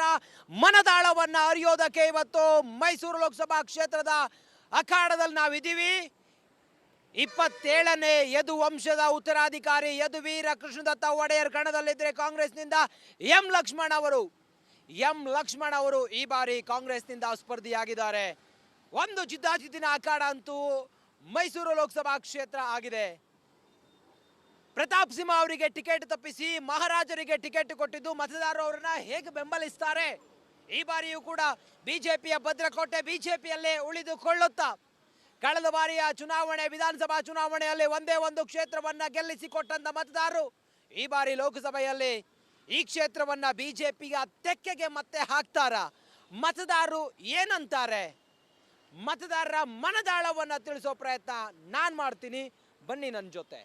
ಮತದಾರರ ಮನದಾಳವನ್ನ ಅರಿಯೋದಕ್ಕೆ ಇವತ್ತು ಮೈಸೂರು ಲೋಕಸಭಾ ಕ್ಷೇತ್ರದ ಅಖಾಡದಲ್ಲಿ ನಾವಿದ್ದೀವಿ. 27ನೇ ಯದು ವಂಶದ ಉತ್ತರಾಧಿಕಾರಿ ಯದುವೀರ ಕೃಷ್ಣದತ್ತ ಒಡೆಯರ್ ಕಣದಲ್ಲಿದ್ದರೆ ಕಾಂಗ್ರೆಸ್ನಿಂದ ಎಂ ಲಕ್ಷ್ಮಣ್ ಅವರು ಈ ಬಾರಿ ಕಾಂಗ್ರೆಸ್ನಿಂದ ಸ್ಪರ್ಧಿಯಾಗಿದ್ದಾರೆ. ಒಂದು ಜಿದ್ದಾಜಿದ್ದಿನ ಅಖಾಡ ಅಂತೂ ಮೈಸೂರು ಲೋಕಸಭಾ ಕ್ಷೇತ್ರ ಆಗಿದೆ. ಪ್ರತಾಪ್ ಸಿಂಹ ಅವರಿಗೆ ಟಿಕೆಟ್ ತಪ್ಪಿಸಿ ಮಹಾರಾಜರಿಗೆ ಟಿಕೆಟ್ ಕೊಟ್ಟಿದ್ದು ಮತದಾರರು ಅವರನ್ನ ಹೇಗೆ ಬೆಂಬಲಿಸ್ತಾರೆ? ಈ ಬಾರಿಯೂ ಕೂಡ ಬಿಜೆಪಿಯ ಭದ್ರಕೋಟೆ ಬಿಜೆಪಿಯಲ್ಲೇ ಉಳಿದುಕೊಳ್ಳುತ್ತಾ ಕಳೆದ ಬಾರಿಯ ಚುನಾವಣೆ ವಿಧಾನಸಭಾ ಚುನಾವಣೆಯಲ್ಲಿ ಒಂದೇ ಒಂದು ಕ್ಷೇತ್ರವನ್ನ ಗೆಲ್ಲಿಸಿಕೊಟ್ಟಂತ ಮತದಾರರು ಈ ಬಾರಿ ಲೋಕಸಭೆಯಲ್ಲಿ ಈ ಕ್ಷೇತ್ರವನ್ನ ಬಿಜೆಪಿಯ ತೆಕ್ಕೆಗೆ ಮತ್ತೆ ಹಾಕ್ತಾರ? ಮತದಾರರು ಏನಂತಾರೆ? ಮತದಾರರ ಮನದಾಳವನ್ನ ತಿಳಿಸೋ ಪ್ರಯತ್ನ ನಾನ್ ಮಾಡ್ತೀನಿ, ಬನ್ನಿ ನನ್ನ ಜೊತೆ.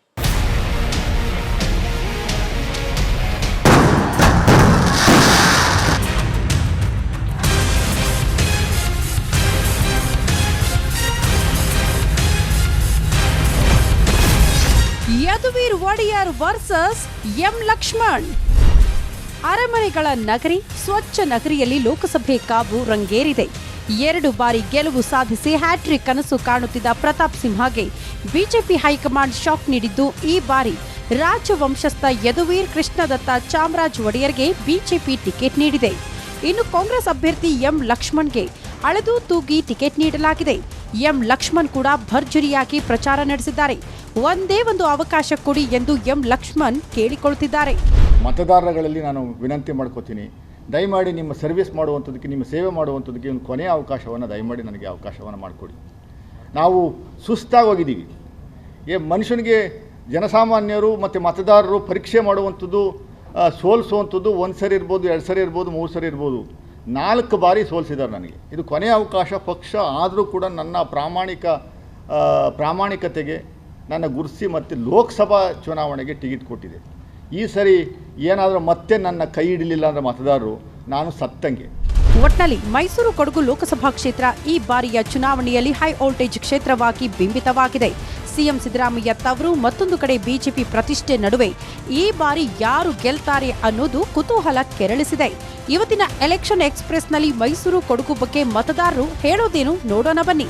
Yaduveer Wadiyar versus M Lakshman. ಅರಮನೆಗಳ ನಗರಿ ಸ್ವಚ್ಛ ನಗರಿಯಲ್ಲಿ ಲೋಕಸಭೆ ಕಾವು ರಂಗೇರಿದೆ. 2 ಬಾರಿ ಗೆಲುವು ಸಾಧಿಸಿ ಹ್ಯಾಟ್ರಿಕ್ ಕನಸು ಕಾಣುತ್ತಿದ್ದ ಪ್ರತಾಪ್ ಸಿಂಹಗೆ ಬಿಜೆಪಿ ಹೈಕಮಾಂಡ್ ಶಾಕ್ ನೀಡಿದ್ದು ಈ ಬಾರಿ ರಾಜವಂಶಸ್ಥ ಯದುವೀರ್ ಕೃಷ್ಣದತ್ತ ಚಾಮರಾಜ ಒಡೆಯರ್ಗೆ ಬಿಜೆಪಿ ಟಿಕೆಟ್ ನೀಡಿದೆ. ಇನ್ನು ಕಾಂಗ್ರೆಸ್ ಅಭ್ಯರ್ಥಿ ಎಂ ಲಕ್ಷ್ಮಣ್ಗೆ ಅಳೆದು ತೂಗಿ ಟಿಕೆಟ್ ನೀಡಲಾಗಿದೆ. ಎಂ ಲಕ್ಷ್ಮಣ್ ಕೂಡ ಭರ್ಜರಿಯಾಗಿ ಪ್ರಚಾರ ನಡೆಸಿದ್ದಾರೆ. ಒಂದೇ ಒಂದು ಅವಕಾಶ ಕೊಡಿ ಎಂದು ಎಂ ಲಕ್ಷ್ಮಣ್ ಕೇಳಿಕೊಳ್ಳುತ್ತಿದ್ದಾರೆ. ಮತದಾರಗಳಲ್ಲಿ ನಾನು ವಿನಂತಿ ಮಾಡ್ಕೋತೀನಿ, ದಯಮಾಡಿ ನಿಮ್ಮ ಸರ್ವಿಸ್ ಮಾಡುವಂಥದ್ದಕ್ಕೆ, ನಿಮ್ಮ ಸೇವೆ ಮಾಡುವಂಥದ್ದಕ್ಕೆ ಒಂದು ಕೊನೆಯ ಅವಕಾಶವನ್ನು ದಯಮಾಡಿ ನನಗೆ ಅವಕಾಶವನ್ನು ಮಾಡಿಕೊಡಿ. ನಾವು ಸುಸ್ತಾಗಿ ಹೋಗಿದ್ದೀವಿ. ಮನುಷ್ಯನಿಗೆ ಜನಸಾಮಾನ್ಯರು ಮತ್ತು ಮತದಾರರು ಪರೀಕ್ಷೆ ಮಾಡುವಂಥದ್ದು, ಸೋಲಿಸುವಂಥದ್ದು 1 ಸರಿ ಇರ್ಬೋದು, 2 ಸರಿ ಇರ್ಬೋದು, 3 ಸರಿ ಇರ್ಬೋದು, 4 ಬಾರಿ ಸೋಲಿಸಿದ್ದಾರೆ ನನಗೆ. ಇದು ಕೊನೆಯ ಅವಕಾಶ. ಪಕ್ಷ ಆದರೂ ಕೂಡ ನನ್ನ ಪ್ರಾಮಾಣಿಕತೆಗೆ ನನ್ನ ಗುರುಸಿ ಮತ್ತು ಲೋಕಸಭಾ ಚುನಾವಣೆಗೆ ಟಿಕೆಟ್ ಕೊಟ್ಟಿದೆ. ಈ ಸರಿ ಏನಾದರೂ ಮತ್ತೆ ನನ್ನ ಕೈ ಹಿಡಲಿಲ್ಲ ಅಂದರೆ ಮತದಾರರು ನಾನು ಸತ್ತಂಗೆ. ಒಟ್ನಲ್ಲಿ ಮೈಸೂರು ಕೊಡಗು ಲೋಕಸಭಾ ಕ್ಷೇತ್ರ ಈ ಬಾರಿಯ ಚುನಾವಣೆಯಲ್ಲಿ ಹೈ ವೋಲ್ಟೇಜ್ ಕ್ಷೇತ್ರವಾಗಿ ಬಿಂಬಿತವಾಗಿದೆ. ಸಿಎಂ ಸಿದ್ದರಾಮಯ್ಯ ತವರು ಮತ್ತೊಂದು ಕಡೆ ಬಿಜೆಪಿ ಪ್ರತಿಷ್ಠೆ ನಡುವೆ ಈ ಬಾರಿ ಯಾರು ಗೆಲ್ತಾರೆ ಅನ್ನೋದು ಕುತೂಹಲ ಕೆರಳಿಸಿದೆ. ಇವತ್ತಿನ ಎಲೆಕ್ಷನ್ ಎಕ್ಸ್‌ಪ್ರೆಸ್‌ನಲ್ಲಿ ಮೈಸೂರು ಕೊಡಗು ಬಗ್ಗೆ ಮತದಾರರು ಹೇಳೋದೇನು ನೋಡೋಣ ಬನ್ನಿ.